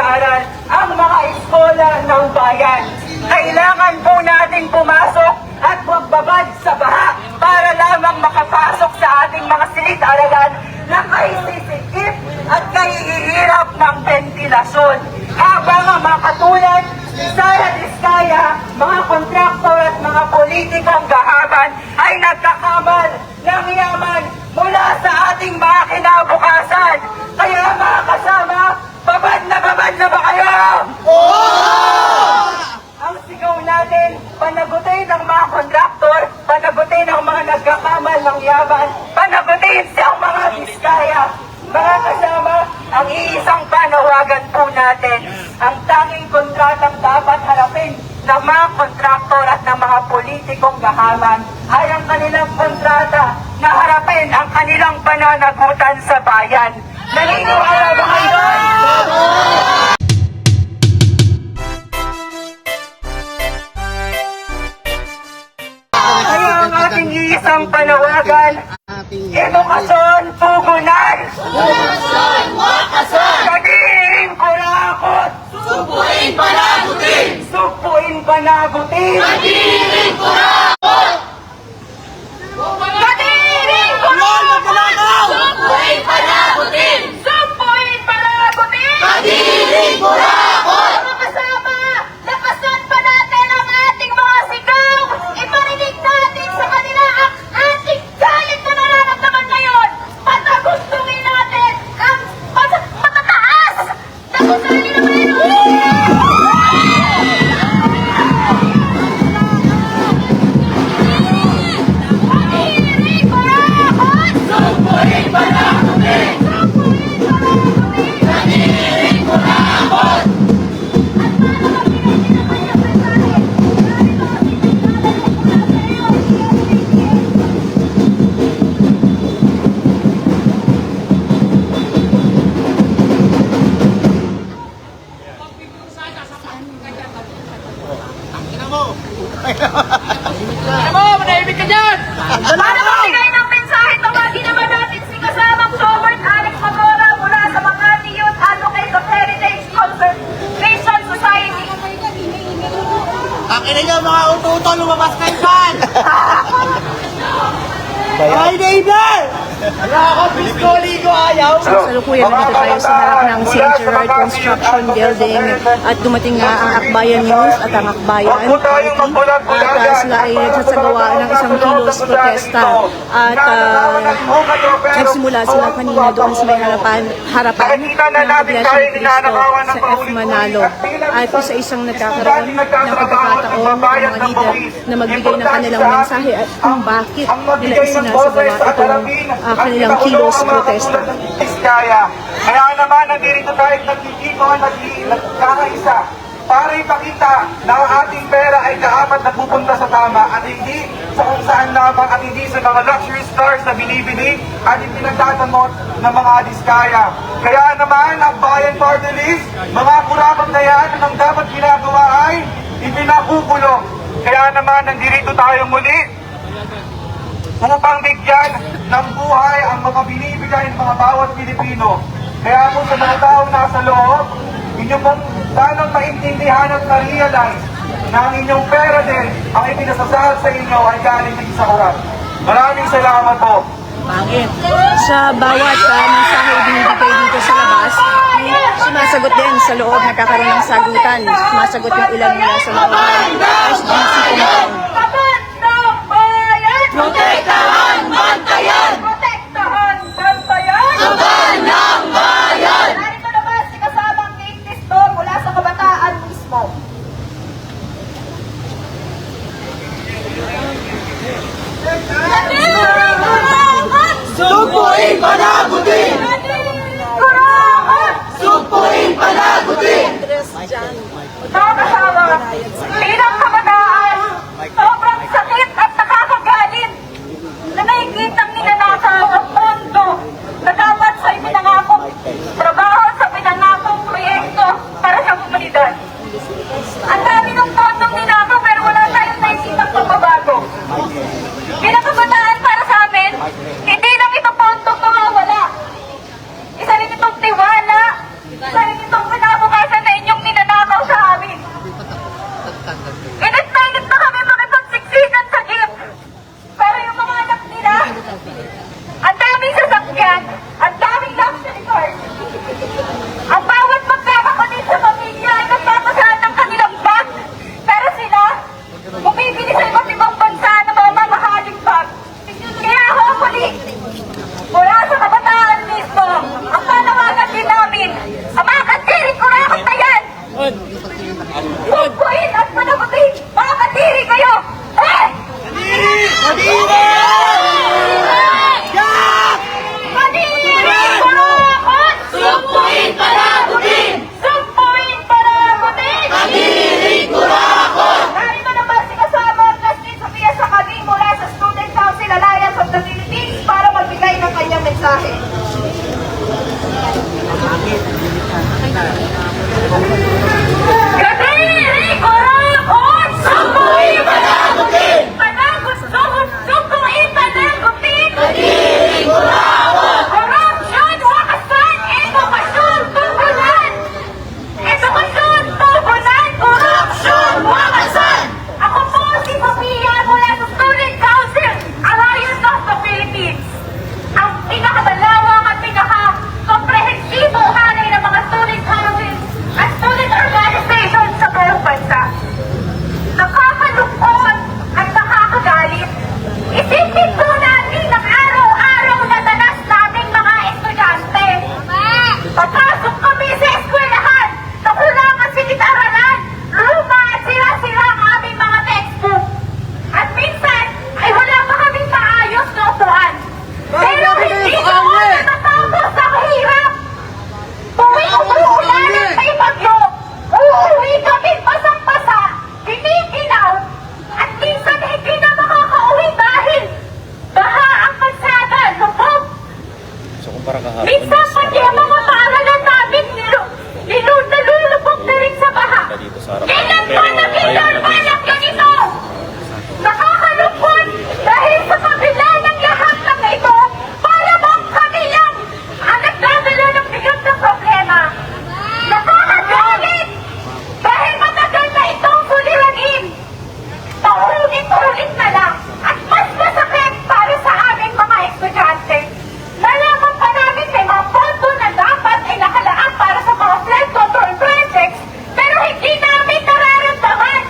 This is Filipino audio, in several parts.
pag-aaral ang mga eskola ng bayan. Kailangan po natin pumasok at magbabad sa baha para lamang makapasok sa ating mga silid-aralan na kaisisikip at kahihirap ng ventilasyon. Habang ang mga katulad ni Sara Diskaya, mga kontraktor at mga politikong gahaman ay nagkakamal ng yaman mula sa ating mga kinabukasan. Kaya mga kasama, babad na ba kayo? Ang sigaw natin, panagutin ng mga kontraktor, panagutin ng mga nagkakamal ng yaman, panagutin siyang mga Diskaya. Mga kasama, ang iisang panawagan po natin, ang tanging kontratang dapat harapin ng mga kontraktor at ng mga politikong gahaman ay ang kanilang kontrata na harapin ang kanilang pananagutan sa bayan. Naniniwala ba kayo doon? Kaya ang ating iisang panawagan, edukasyon, pugunan! Edukasyon, wakasan! Kadiring kurakot! Supuin panagutin! Supuin panagutin! Kadiring kurakot! Kadiring kurakot! Supuin panagutin! Supuin panagutin! Kadiring kurakot! Mga kasama, lakasan pa natin ang ating mga sigaw. Iparinig natin sa kanila ang ating galit na nararamdaman ngayon. Patagustungin natin ang matataas na gusali na meron. Kadiring kurakot! Supuin panagutin! Kadiring kurakot! Para magbigay ng mensahe, tawagin naman natin si kasamang Robert Alex Magora mula sa Makati Youth Advocates of Heritage Conservation Society. Akin na nyo mga ututo, lumabas kayo pan! Ay, neighbor! Wala ako, pisko-ligo ayaw! Salukuyan nandito tayo sa harap ng St. Gerard Construction Building at dumating nga ang Akbayan Youth at ang Akbayan Party at sila ay nagsasagawa ng isang kilos protesta at nagsimula sila kanina doon sa may harapan ng Iglesia ni Cristo sa F. Manalo at isa isang nagkakaroon ng pagkakataon ng mga leader na magbigay ng kanilang mensahe at kung bakit nila isinasagawa itong kanilang kilos protesta. Kaya naman, nandito tayo nagkikito, nagkakaisa para ipakita na ang ating pera ay dapat napupunta sa tama at hindi sa kung saan lamang at hindi sa mga luxury stars na binibili at ipinagtatamot ng mga Diskaya. Kaya naman, ang Bayan Party List, mga kurapang na yan ang dapat ginagawa ay ipinakukulong. Kaya naman, nandito tayo muli upang bigyan ng buhay ang mga binibigay ng mga bawat Pilipino. Kaya po sa mga taong nasa loob, inyo pong sanang maintindihan at ma-realize na ang inyong pera din ang ipinasasahal sa inyo ay galing din sa urat. Maraming salamat po. Pangit. Sa bawat mensahe binibigay dito sa labas, may sumasagot din sa loob, nagkakaroon ng sagutan. Sumasagot yung ilan nila sa mga SGC committee. Kaban ng bayan! Protektahan, bantayan! Protektahan, bantayan! Kaban ng bayan! Narito naman si kasamang Kate Cristo mula sa kabataan mismo. Supuin panagutin! Kurakot! Supuin panagutin! Mga kasama, bilang kabataan, sobrang sakit at nakakagalit na nakikitang ninanakaw ang pondo na dapat sa ipinangakong trabaho sa pinangakong proyekto para sa komunidad. Ang dami ng pondong ninakaw pero wala tayong naisipang pagbabago. Bilang kabataan para sa amin, hindi lang ito pondong mawawala. Isa rin itong tiwala, isa rin itong kinabukasan sumpuin at panagutin! Mga kadiri kayo! Eh! Madiri! Yak! Kadiri! Kurakot! Sumpuin panagutin! Sumpuin panagutin! Kadiri kurakot! Narito naman si kasama Justin Sofia Sakading mula sa Student Council Alliance of the Philippines para magbigay ng kanyang mensahe. Kadiri! Kurakot! Sumpuin panagutin! Sumpuin panagutin! Kadiri kurakot! Corruption, wakasan, edukasyon, tugunan! Edukasyon, tugunan, corruption, wakasan! Ako po si Sofia mula sa Student Council Alliance of the Philippines. Ang pinakamalawang at pinaka-komprehensibong hanay ng mga student councils at student organizations sa buong bansa. Nakakalungkot at nakakagalit. Isipin po natin ang araw-araw na danas naming mga estudyante. Papasok kami sa eskwelahan, nakulangan silid-aralan, luma at sira-sira ang aming mga textbook. At minsan ay wala pa kaming maayos na upuan. Pero hindi ko natatapos ang hirap. Tuwing umuulan at may bagyo, uuwi kami pasang-pasa, kinikinaw, at minsan hindi na makakauwi dahil baha ang kalsada, lubog. Minsan pati ang mga paaralan namin nalulubog na rin sa baha. Kailan pa nakinormal ang ganito? Nakakalungkot dahil sa kabila ng lahat ng ito, para bang kami lang ang nagdadala ng bigat ng problema. Nakakagalit dahil matagal na itong suliranin. Paulit-ulit na lang at mas masakit para sa aming mga estudyante. Nalaman pa namin may mga pondo na dapat ay nakalaan para sa mga flood control projects pero hindi namin nararamdaman.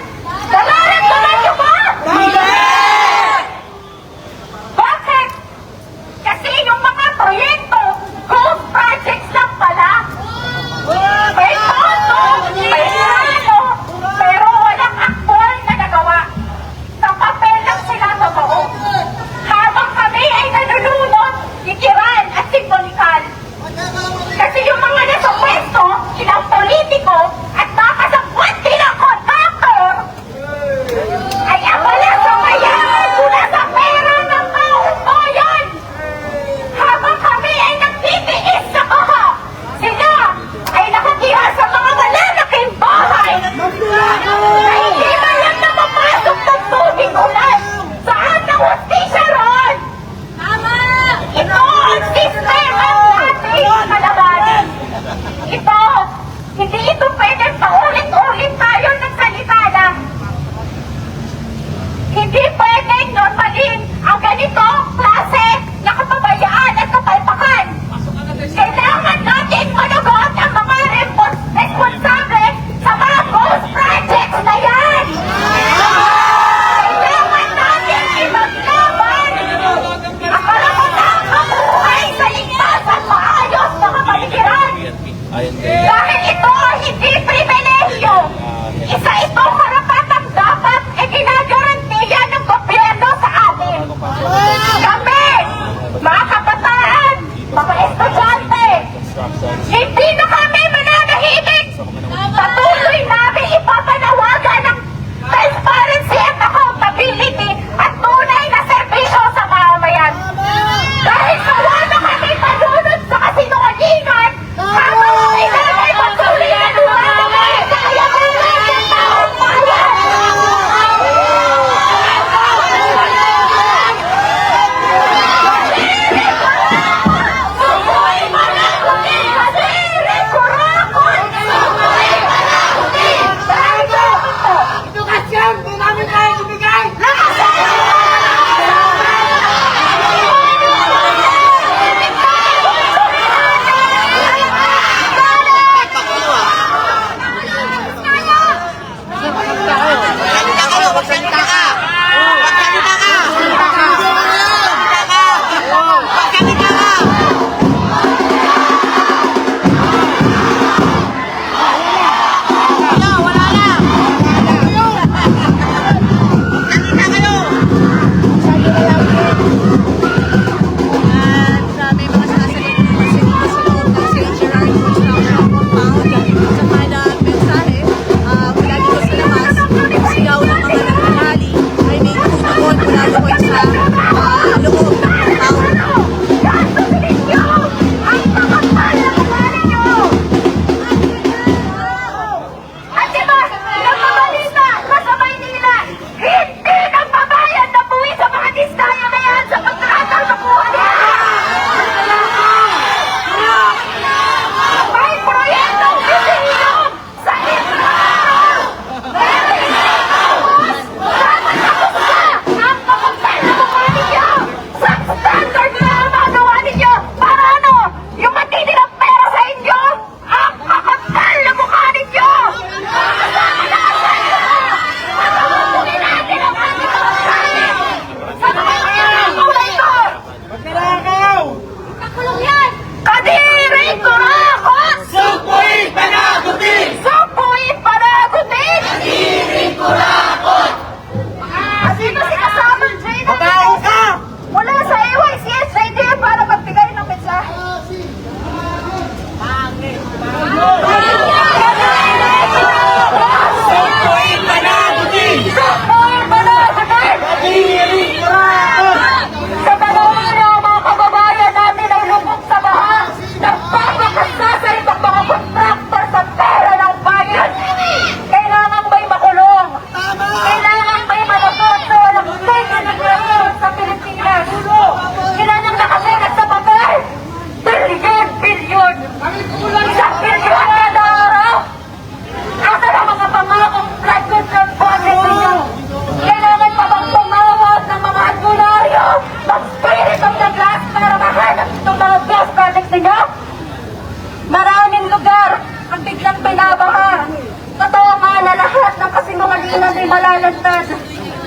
sila ay malalantad.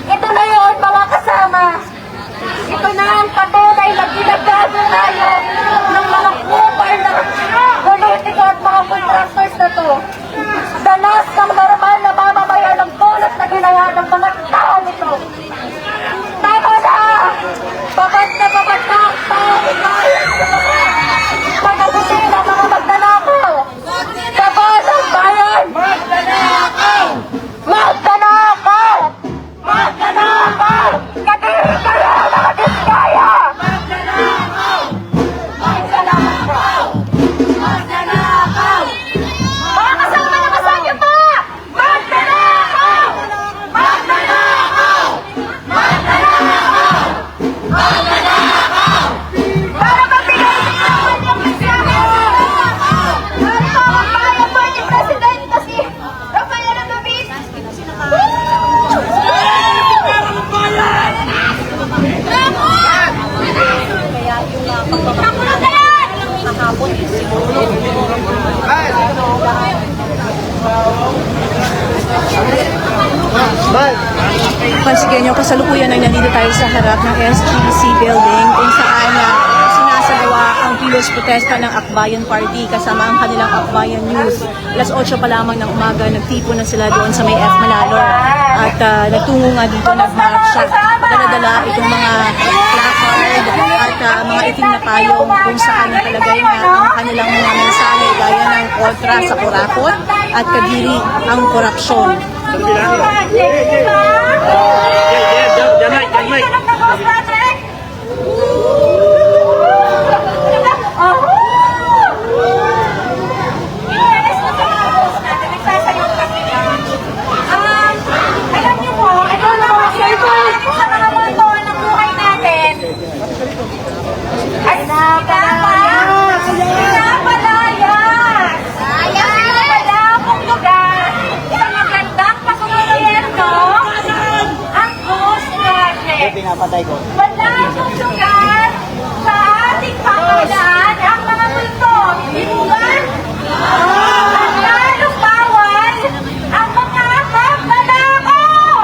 Ito na yun, mga kasama. Ito na ang patunay na ginagawa tayo ng mga kupal na politiko at mga contractors na to. Danas ng normal na mamamayan ng tulad na ginaya ng mga tao nito. Tama na! Babad na ang tao hikayat sa mga pag-abutin ang mga magnanakaw. Babad ang bayan! Magnanakaw! Magnanakaw! Magnanakaw! Kadiri kayo mga diskaya! Magnanakaw! Magnanakaw! Magnanakaw! Mga kasama na kasama pa! Magnanakaw! Magnanakaw! Magnanakaw! Magnanakaw! Para magbigay naman yung mensahe! Narito ang bayan po ni Presidente si Rafael David! Pansigyan nyo, kasalukuyan ay nandito tayo sa harap ng SGC building kung saan sinasagawa ang kilos protesta ng Akbayan Party kasama ang kanilang Akbayan News. Alas 8 pa lamang ng umaga, nagtipo na sila doon sa may F. Manalor at nagtungo nga dito, nagmarcha. Dala-dala itong mga placard at mga itim na payong kung saan nakalagay na ang kanilang mga mensahe gaya ng kontra sa kurakot at kadiri ang korupsyon. Alam niyo po, ito na mga circle sa mga mundo ng buhay natin. Ay, pinapalayas! Pinapalayakong lugar, isang magandang pagkukuryento, ang Ghost Project. Wala akong lugar sa ating pangkalaan ang mga multo, hindi mo ba? At lalong bawal ang mga magnanakaw!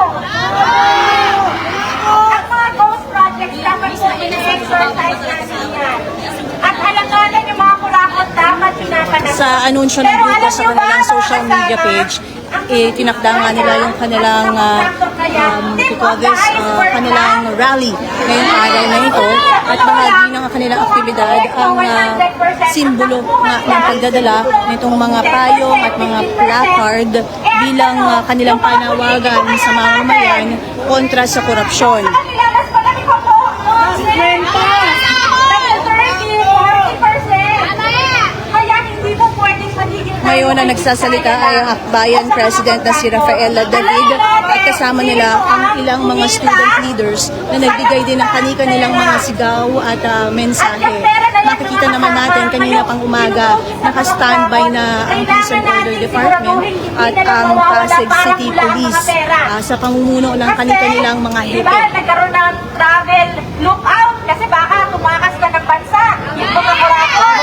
Ang mga ghost projects dapat po in-exercise natin yan. At alanganan yung mga kurakot dapat pinapanagin. Sa anunsyo ng grupo sa kanilang social media page, tinakda nga nila yung kanilang kanilang rally ngayong araw na ito at bahagi ng kanilang aktibidad ang simbolo nga ng pagdadala nitong mga payong at mga placard bilang kanilang panawagan sa mamamayan kontra sa korupsyon. Nilalas pala ni Coco. 30-40%. Kaya hindi po pwedeng magiging Ngayon na nagsasalita ay ang Akbayan President na si Rafael David at kasama nila ang ilang mga student leaders na nagbigay din ng kanilang mga sigaw at mensahe. Makikita naman natin kanina pang umaga naka-standby na ang Peace and Order Department at ang Pasig City Police sa pamumuno ng kanilang mga Diba, hepe. nagkaroon ng travel lookout kasi baka tumakas ka ng bansa. Yung mga kurakot.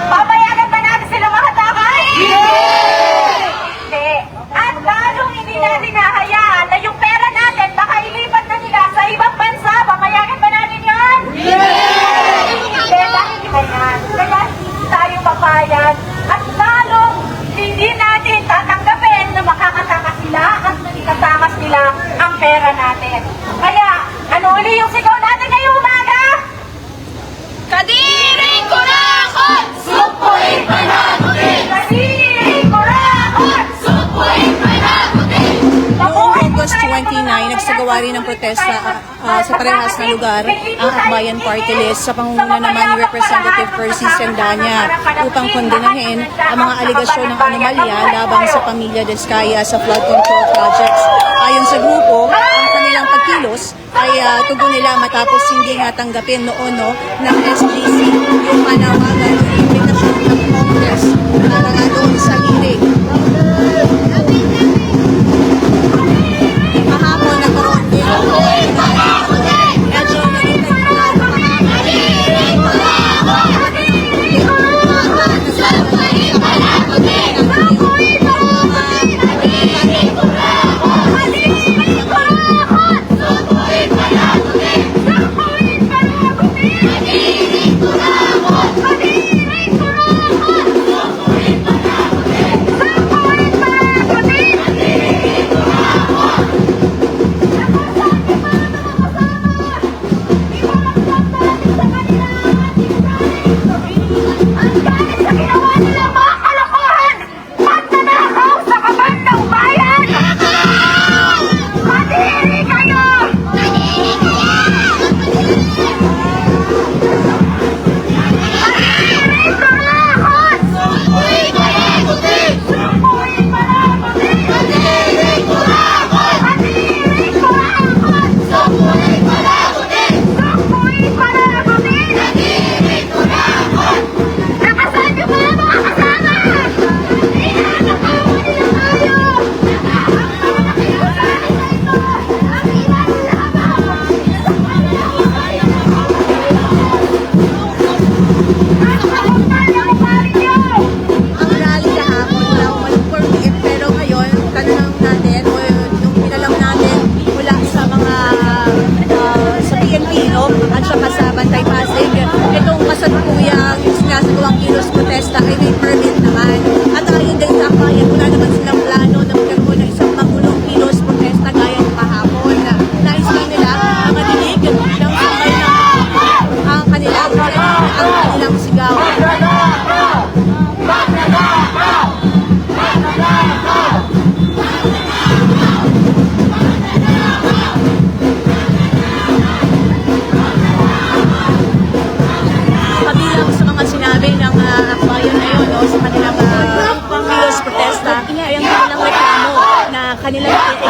Papayagan ba natin sila mahatakay? Hindi. At lalong hindi natin nahayaan na yung pera natin baka ilipat na nila sa ibang bansa. Papayagan ba natin yun? Hindi, dahil iba yan. Kaya hindi tayo papayag. At lalong hindi natin tatanggapin na makakatakas sila at nakikatakas nila ang pera natin. Kaya, ano uli yung sigaw natin ngayong umaga? Kadiring kurakot! Supuin panagutin! Kadiring kurakot! Supuin panagutin! Noong August 29, nagsagawa rin ng protesta sa parehas na lugar ang Akbayan Party List sa pangunguna naman ni Representative Percy Sendanya upang kondenahin ang mga aligasyon ng anomalya laban sa pamilya Deskaya sa flood control projects. Ayon sa grupo, ang kanilang pagkilos ay tugon nila matapos hindi nga tanggapin noon ng SGC yung panawagan ng imbitasyon ng Congress para nga doon sa hearing. Kahapon nagkaroon din medyo naging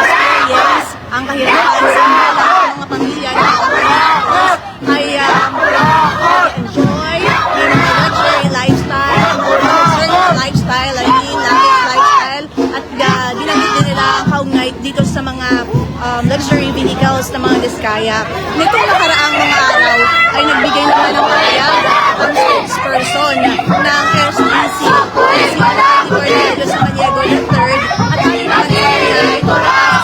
experience ang kahirapan sa mga pamilya na ay enjoy yung luxury lifestyle, lifestyle, at ginamit din nila ang kaugnay dito sa mga luxury vehicles na mga diskaya. Nitong nakaraang mga araw ay nagbigay naman ng pahayag ang spokesperson ng SBC, si Cornelio Samaniego III, at ayon naman sa kanila, ito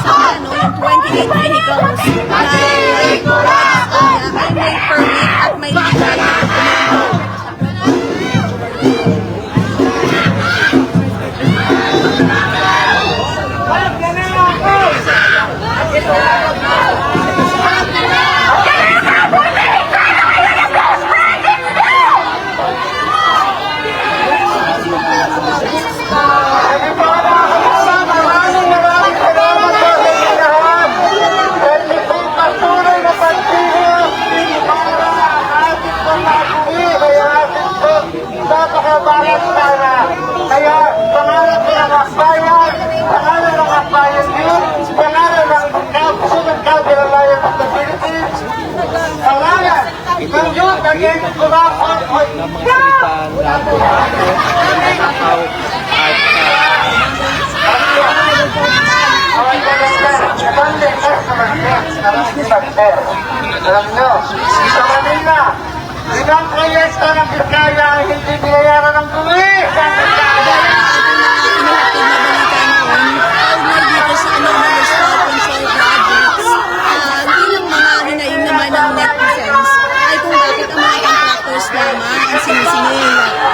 sa yung 28 vehicles na ay may permit at may legal na dokumento. Kaya, pangalan ng akbayan, pangalan ng akbayan yun, pangalan ng Susunod Kabilayan of the Philippines, pangalan ng yun, naging kumakot o alam nyo, sa Manila, ibang proyekto ng Biskaya hindi binayaran ng buwis.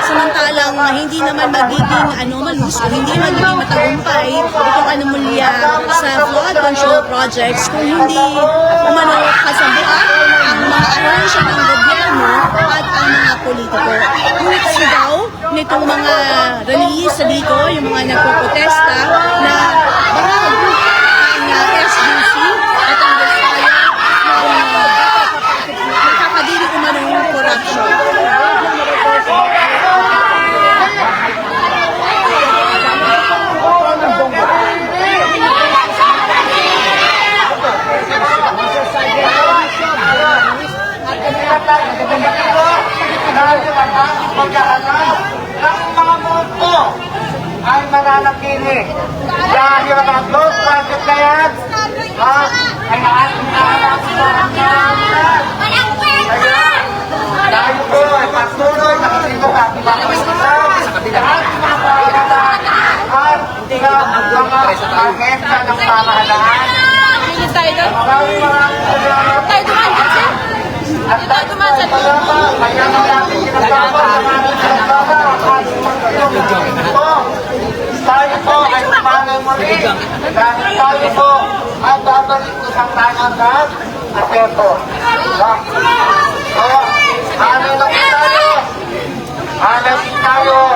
Samantalang hindi naman magiging malusog, hindi magiging matagumpay itong anomalya sa flood control projects kung hindi kasabuan ang mga ahensya ng gobyerno at ang mga politiko. Ngunit sigaw nitong mga rallyista dito, yung mga nagpo-protesta na bahagi ang SBC at ang Biskaya na nakakadili umanong corruption. Ay mananatili dahil ang mga close project na yan ay naating nahanap dahil po ay patuloy nakasibok at ibang lahat ng mga pamahalaan at ng mga ahensya ng pamahalaan. Maraming salamat. At tayo salamat. Kaya natin sinasama sa mga sinasama ang ating mga tayo po ay tumanay muli dahil tayo po ay babalik ko sa tangagat at tempo. So, hanay lang tayo. Hanay tayo